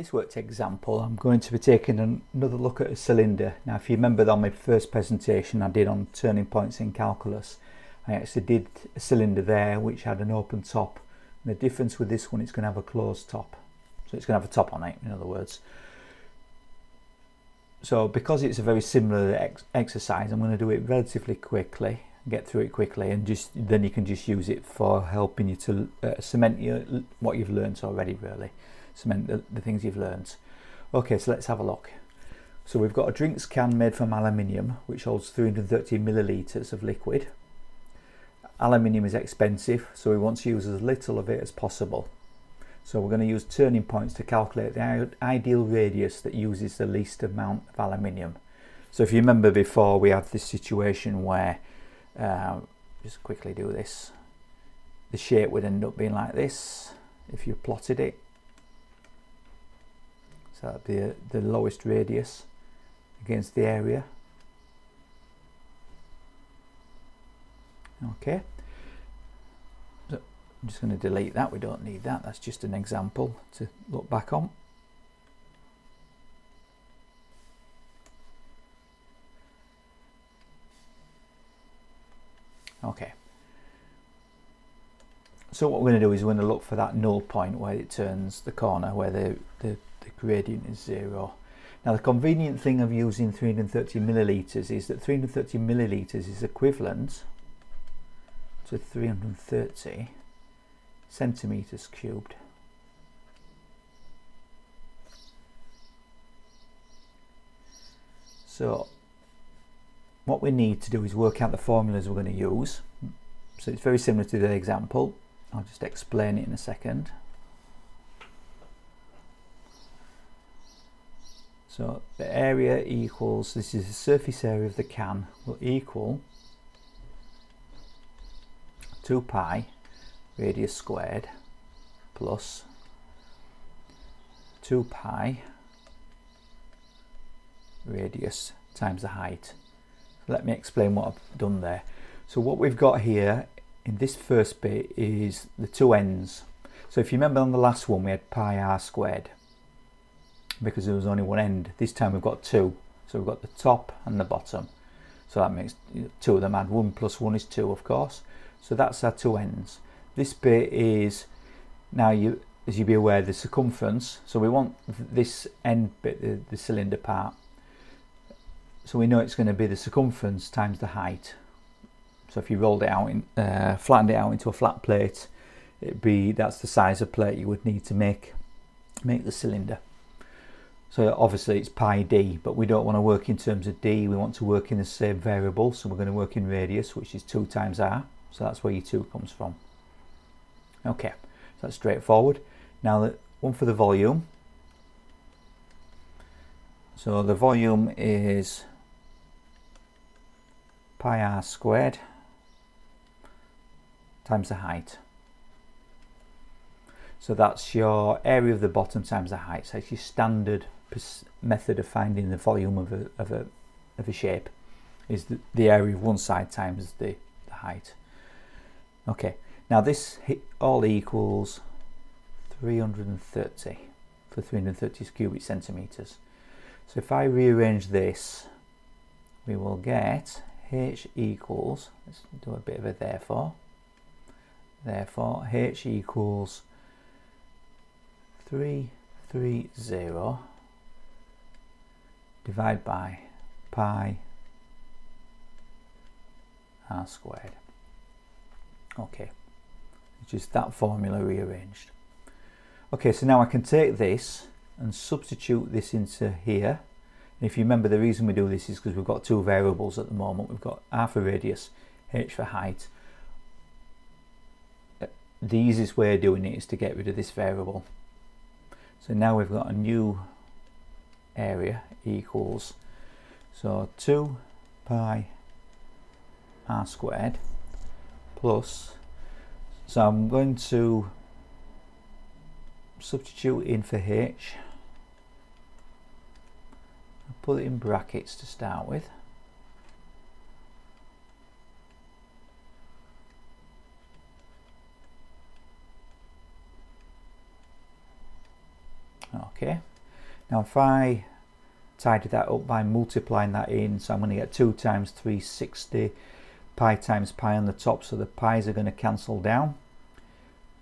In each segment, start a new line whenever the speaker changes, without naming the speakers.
this worked example, I'm going to be taking another look at a cylinder. Now, if you remember on my first presentation I did on turning points in calculus, I actually did a cylinder there which had an open top. And the difference with this one, it's going to have a closed top. So it's going to have a top on it, in other words. So because it's a very similar exercise, I'm going to do it relatively quickly, get through it quickly, and then you can just use it for helping you to cement what you've learnt already, really. Cement the things you've learnt. Okay, so let's have a look. So we've got a drinks can made from aluminium which holds 330 millilitres of liquid. Aluminium is expensive, so we want to use as little of it as possible. So we're going to use turning points to calculate the ideal radius that uses the least amount of aluminium. So if you remember before, we had this situation where, just quickly do this, the shape would end up being like this if you plotted it. So that'd be the lowest radius against the area. Okay, so I'm just going to delete that, we don't need that, that's just an example to look back on. Okay, so what we're going to do is we're going to look for that null point where it turns the corner, where the gradient is 0. Now the convenient thing of using 330 millilitres is that 330 millilitres is equivalent to 330 centimetres cubed. So what we need to do is work out the formulas we're going to use. So it's very similar to the example. I'll just explain it in a second. So the area equals, this is the surface area of the can, will equal 2 pi radius squared plus 2 pi radius times the height. So let me explain what I've done there. So what we've got here in this first bit is the two ends. So if you remember on the last one we had pi r squared because there was only one end. This time we've got two, so we've got the top and the bottom, so that makes two of them, add 1 plus 1 is 2, of course. So that's our two ends. This bit is, now as you be aware, the circumference, so we want this end bit, the cylinder part, so we know it's going to be the circumference times the height. So if you rolled it out, flattened it out into a flat plate, that's the size of plate you would need to make the cylinder. So obviously it's pi d, but we don't want to work in terms of d, we want to work in the same variable, so we're going to work in radius, which is 2 times r, so that's where your 2 comes from. Okay, so that's straightforward. Now one for the volume. So the volume is pi r squared times the height. So that's your area of the bottom times the height. So it's your standard method of finding the volume of a shape, is the area of one side times the height. Okay, now this all equals 330 for 330 cubic centimeters. So if I rearrange this, we will get h equals, let's do a bit of a therefore h equals 330 divided by pi r squared. Okay, just that formula rearranged. Okay, so now I can take this and substitute this into here. And if you remember, the reason we do this is because we've got two variables at the moment. We've got r for radius, h for height. The easiest way of doing it is to get rid of this variable. So now we've got a new area equals, so 2 pi r squared plus, so I'm going to substitute in for h, I'll put it in brackets to start with, okay, Now if I tidy that up by multiplying that in, so I'm going to get 2 times 360 pi times pi on the top, so the pi's are going to cancel down.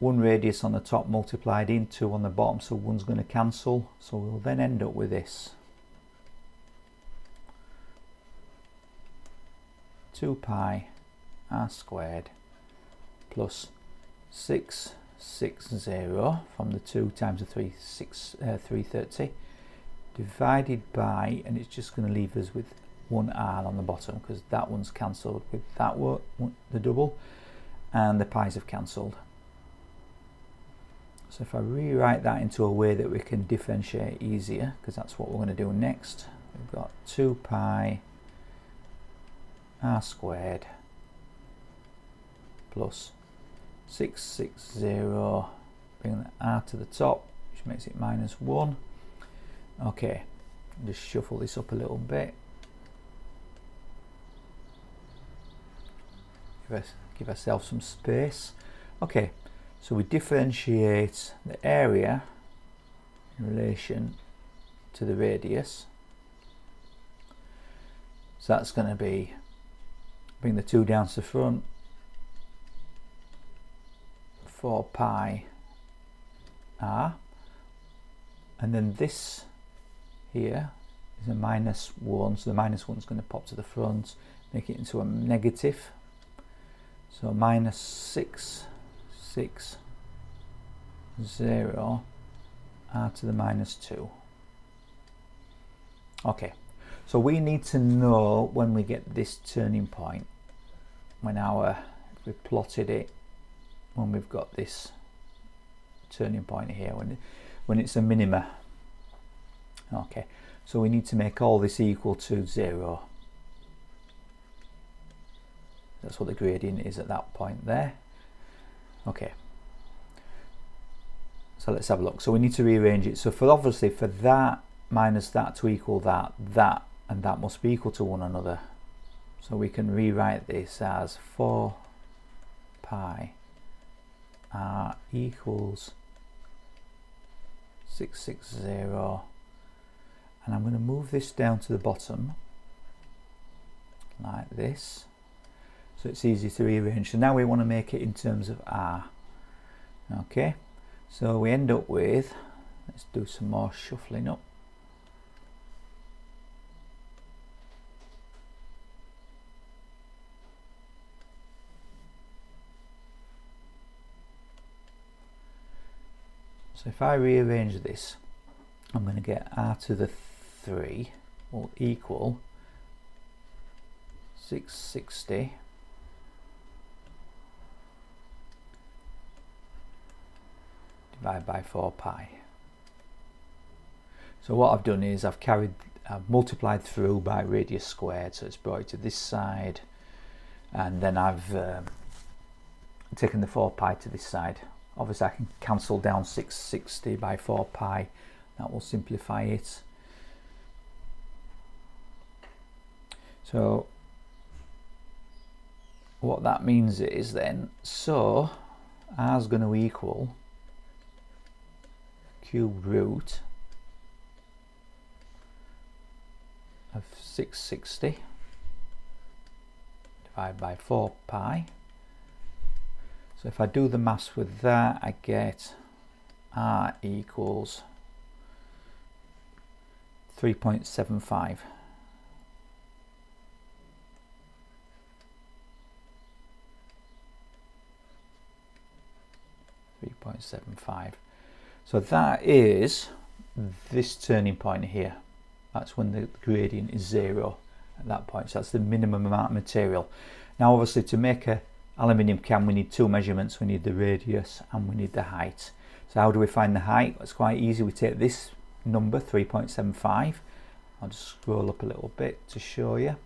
1 radius on the top multiplied in, 2 on the bottom, so 1's going to cancel, so we'll then end up with this. 2 pi r squared plus 660 from the 2 times the 330 divided by, and it's just going to leave us with 1 r on the bottom because that one's cancelled with that one, the double, and the pi's have cancelled. So if I rewrite that into a way that we can differentiate easier, because that's what we're going to do next, we've got 2 pi r squared plus 660, bring the r to the top, which makes it minus 1. Okay, just shuffle this up a little bit. Give ourselves some space. Okay, so we differentiate the area in relation to the radius. So that's going to be, bring the 2 down to the front, 4 pi r, and then this here is a minus 1, so the minus 1 is going to pop to the front, make it into a negative, so minus 660 r to the minus 2. Okay, so we need to know when we get this turning point, when if we plotted it, when we've got this turning point here, when it's a minima. Okay, so we need to make all this equal to 0. That's what the gradient is at that point there. Okay, so let's have a look. So we need to rearrange it. So obviously for that minus that to equal that, and that must be equal to one another. So we can rewrite this as 4 pi r equals 660, and I'm going to move this down to the bottom like this, so it's easy to rearrange. So now we want to make it in terms of r. Okay, so we end up with, let's do some more shuffling up. So if I rearrange this, I'm going to get r to the 3 will equal 660 divided by 4 pi. So what I've done is I've multiplied through by radius squared, so it's brought it to this side, and then I've taken the 4 pi to this side. Obviously I can cancel down 660 by 4 pi, that will simplify it. So what that means is then, so r is going to equal cube root of 660 divided by 4 pi. So if I do the maths with that, I get r equals 3.75. So that is this turning point here. That's when the gradient is 0 at that point. So that's the minimum amount of material. Now obviously to make a aluminium can, we need 2 measurements. We need the radius and we need the height. So how do we find the height? It's quite easy. We take this number 3.75. I'll just scroll up a little bit to show you.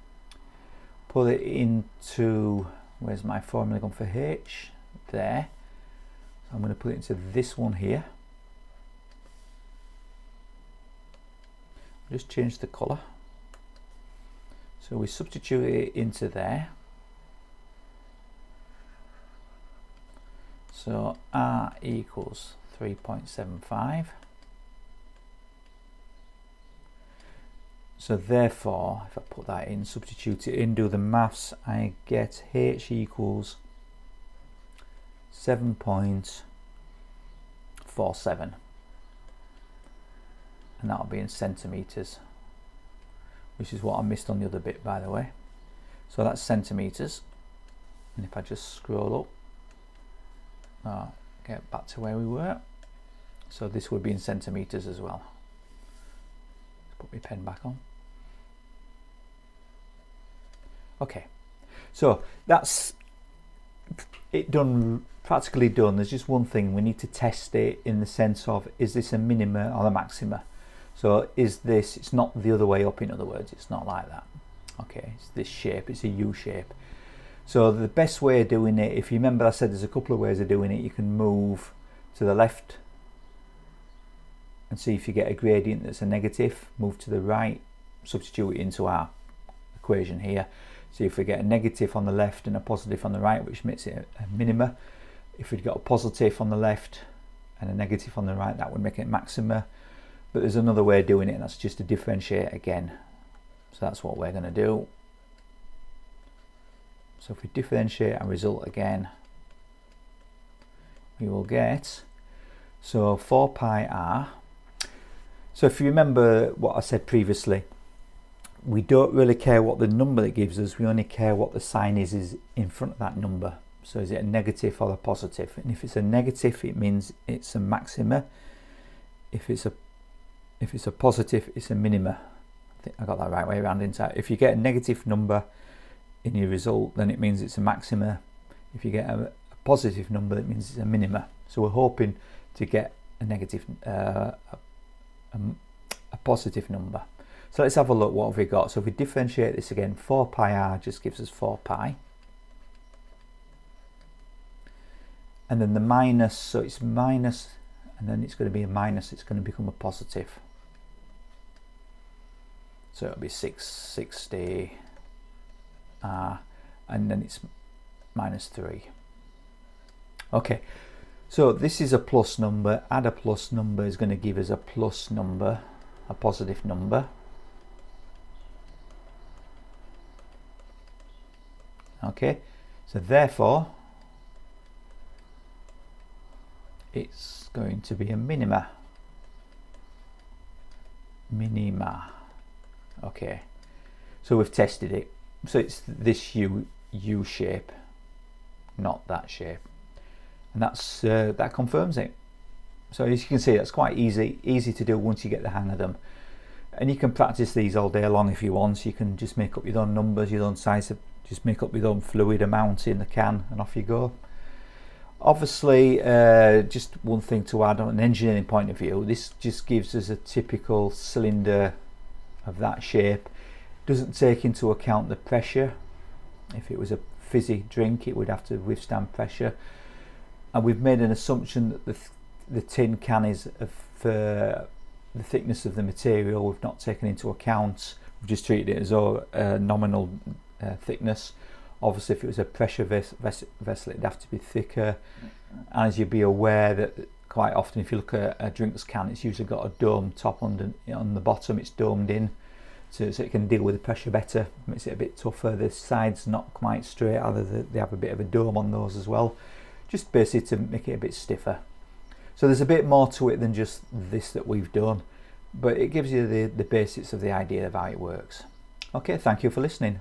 Put it into, where's my formula gone for h? There. So I'm going to put it into this one here. Just change the colour. So we substitute it into there. So r equals 3.75 So therefore, if I put that in, substitute it in, do the maths, I get h equals 7.47, and that'll be in centimetres, which is what I missed on the other bit, by the way. So that's centimetres, and if I just scroll up, get back to where we were, so this would be in centimetres as well. Let's put my pen back on. Okay, so that's it done, practically done. There's just one thing, we need to test it in the sense of, is this a minima or a maxima? So is this, it's not the other way up, in other words, it's not like that. Okay, it's this shape, it's a U shape. So the best way of doing it, if you remember I said there's a couple of ways of doing it, you can move to the left and see if you get a gradient that's a negative, move to the right, substitute it into our equation here. See if we get a negative on the left and a positive on the right, which makes it a minima. If we'd got a positive on the left and a negative on the right, that would make it maxima. But there's another way of doing it, and that's just to differentiate again. So that's what we're going to do. So if we differentiate our result again, we will get, so 4 pi r. So if you remember what I said previously, we don't really care what the number it gives us, we only care what the sign is in front of that number. So is it a negative or a positive? And if it's a negative, it means it's a maxima. If it's a positive, it's a minima. I think I got that right way around, didn't I? If you get a negative number in your result, then it means it's a maxima. If you get a positive number, it means it's a minima. So we're hoping to get a negative, a positive number. So let's have a look, what have we got? So if we differentiate this again, 4 pi r just gives us 4 pi. And then the minus, so it's minus, and then it's going to be a minus, it's going to become a positive. So it'll be 660 r, and then it's minus 3. Okay, so this is a plus number, add a plus number is going to give us a plus number, a positive number. Okay, so therefore it's going to be a minima. Okay, so we've tested it. So it's this U shape, not that shape, and that's that confirms it. So as you can see, that's quite easy to do once you get the hang of them. And you can practice these all day long if you want. So you can just make up your own numbers, your own size, just make up your own fluid amount in the can, and off you go. Obviously, just one thing to add on an engineering point of view, this just gives us a typical cylinder of that shape. Doesn't take into account the pressure. If it was a fizzy drink, it would have to withstand pressure. And we've made an assumption that the tin can is of the thickness of the material. We've not taken into account, we've just treated it as a nominal thickness. Obviously, if it was a pressure vessel, it'd have to be thicker. And as you'd be aware that quite often, if you look at a drinks can, it's usually got a dome top on the bottom. It's domed in, so it can deal with the pressure better. Makes it a bit tougher. The sides not quite straight, either they have a bit of a dome on those as well, just basically to make it a bit stiffer. So there's a bit more to it than just this that we've done, but it gives you the basics of the idea of how it works. Okay, thank you for listening.